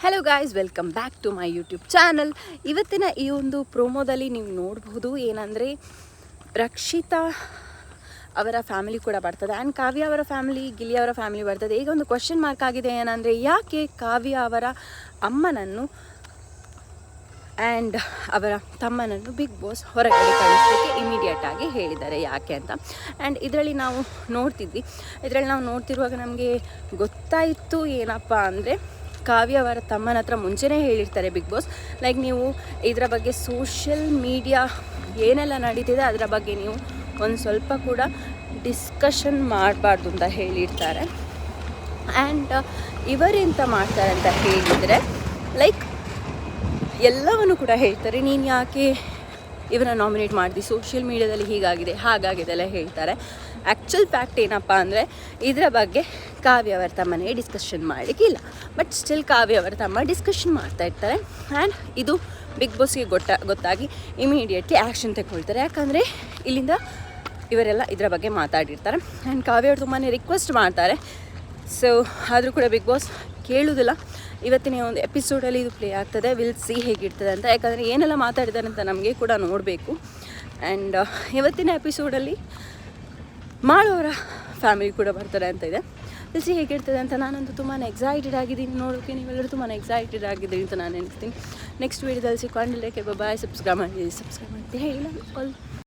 Hello guys, welcome back to my YouTube channel. ಇವತ್ತಿನ ಈ ಒಂದು ಪ್ರೋಮೋದಲ್ಲಿ ನೀವು ನೋಡಬಹುದು ಏನಂದರೆ ರಕ್ಷಿತಾ ಅವರ ಫ್ಯಾಮಿಲಿ ಕೂಡ ಬರ್ತದೆ ಆ್ಯಂಡ್ ಕಾವ್ಯ ಅವರ ಫ್ಯಾಮಿಲಿ, ಗಿಲ್ಲಿ ಅವರ ಫ್ಯಾಮಿಲಿ ಬರ್ತದೆ. ಈಗ ಒಂದು ಕ್ವಶನ್ ಮಾರ್ಕ್ ಆಗಿದೆ ಏನಂದರೆ ಯಾಕೆ ಕಾವ್ಯ ಅವರ ಅಮ್ಮನನ್ನು ಆ್ಯಂಡ್ ಅವರ ತಮ್ಮನನ್ನು ಬಿಗ್ ಬಾಸ್ ಹೊರಗಡೆ ಕಳಿಸಲಿಕ್ಕೆ ಇಮಿಡಿಯೇಟ್ ಆಗಿ ಹೇಳಿದ್ದಾರೆ ಯಾಕೆ ಅಂತ. ಆ್ಯಂಡ್ ಇದರಲ್ಲಿ ನಾವು ನೋಡ್ತಿರುವಾಗ ನಮಗೆ ಗೊತ್ತಾಯಿತು ಏನಪ್ಪ ಅಂದರೆ ಕಾವ್ಯ ಅವರ ತಮ್ಮನ ಹತ್ರ ಮುಂಚೆನೇ ಹೇಳಿರ್ತಾರೆ ಬಿಗ್ ಬಾಸ್, ಲೈಕ್ ನೀವು ಇದರ ಬಗ್ಗೆ ಸೋಷಿಯಲ್ ಮೀಡಿಯಾ ಏನೆಲ್ಲ ನಡೀತಿದೆ ಅದರ ಬಗ್ಗೆ ನೀವು ಒಂದು ಸ್ವಲ್ಪ ಕೂಡ ಡಿಸ್ಕಷನ್ ಮಾಡಬಾರ್ದು ಅಂತ ಹೇಳಿರ್ತಾರೆ. ಆ್ಯಂಡ್ ಇವರೆಂತ ಮಾಡ್ತಾರೆ ಅಂತ ಹೇಳಿದರೆ ಲೈಕ್ ಎಲ್ಲವನ್ನು ಕೂಡ ಹೇಳ್ತಾರೆ, ನೀನು ಯಾಕೆ ಇವರನ್ನ ನಾಮಿನೇಟ್ ಮಾಡಿದೆ, ಸೋಷಿಯಲ್ ಮೀಡಿಯಾದಲ್ಲಿ ಹೀಗಾಗಿದೆ ಹಾಗಾಗಿದೆ ಎಲ್ಲ ಹೇಳ್ತಾರೆ. ಆ್ಯಕ್ಚುಲ್ ಫ್ಯಾಕ್ಟ್ ಏನಪ್ಪ ಅಂದರೆ ಇದರ ಬಗ್ಗೆ ಕಾವ್ಯ ಅವರ ತಮ್ಮನಿಗೆ ಡಿಸ್ಕಷನ್ ಮಾಡಲಿಕ್ಕಿಲ್ಲ, ಬಟ್ ಸ್ಟಿಲ್ ಕಾವ್ಯ ಅವರ ತಮ್ಮ ಡಿಸ್ಕಷನ್ ಮಾಡ್ತಾ ಇರ್ತಾರೆ. ಆ್ಯಂಡ್ ಇದು ಬಿಗ್ ಬಾಸ್ಗೆ ಗೊತ್ತಾಗಿ ಇಮಿಡಿಯೇಟ್ಲಿ ಆ್ಯಕ್ಷನ್ ತಗೊಳ್ತಾರೆ. ಯಾಕಂದರೆ ಇಲ್ಲಿಂದ ಇವರೆಲ್ಲ ಇದರ ಬಗ್ಗೆ ಮಾತಾಡಿರ್ತಾರೆ. ಆ್ಯಂಡ್ ಕಾವ್ಯ ಅವರು ತುಂಬಾ ರಿಕ್ವೆಸ್ಟ್ ಮಾಡ್ತಾರೆ. ಸೊ ಆದರೂ ಕೂಡ ಬಿಗ್ ಬಾಸ್ ಕೇಳುವುದಿಲ್ಲ. ಇವತ್ತಿನ ಒಂದು ಎಪಿಸೋಡಲ್ಲಿ ಇದು ಪ್ಲೇ ಆಗ್ತದೆ, ವಿಲ್ ಸಿ ಹೇಗಿರ್ತದೆ ಅಂತ. ಯಾಕಂದರೆ ಏನೆಲ್ಲ ಮಾತಾಡಿದ್ದಾರೆ ಅಂತ ನಮಗೆ ಕೂಡ ನೋಡಬೇಕು. ಆ್ಯಂಡ್ ಇವತ್ತಿನ ಎಪಿಸೋಡಲ್ಲಿ ಮಾಡೋರ ಫ್ಯಾಮಿಲಿ ಕೂಡ ಬರ್ತಾರೆ ಅಂತ ಇದೆ. ವಿಲ್ ಸಿ ಹೇಗಿರ್ತದೆ ಅಂತ. ನಾನಂತೂ ತುಂಬಾ ಎಕ್ಸೈಟೆಡ್ ಆಗಿದ್ದೀನಿ ನೋಡೋಕ್ಕೆ, ನೀವೆಲ್ಲರೂ ತುಂಬಾ ಎಕ್ಸೈಟೆಡ್ ಆಗಿದ್ದೀರಿ ಅಂತ ನಾನು ಎನಿಸ್ತೀನಿ. ನೆಕ್ಸ್ಟ್ ವೀಡಿಯೋದಲ್ಲಿ ಸಿಕ್ಕೊಂಡು ಬಾಯ್. ಸಬ್ಸ್ಕ್ರೈಬ್ ಮಾಡಿ ಹೇಳಿ ಆಲ್.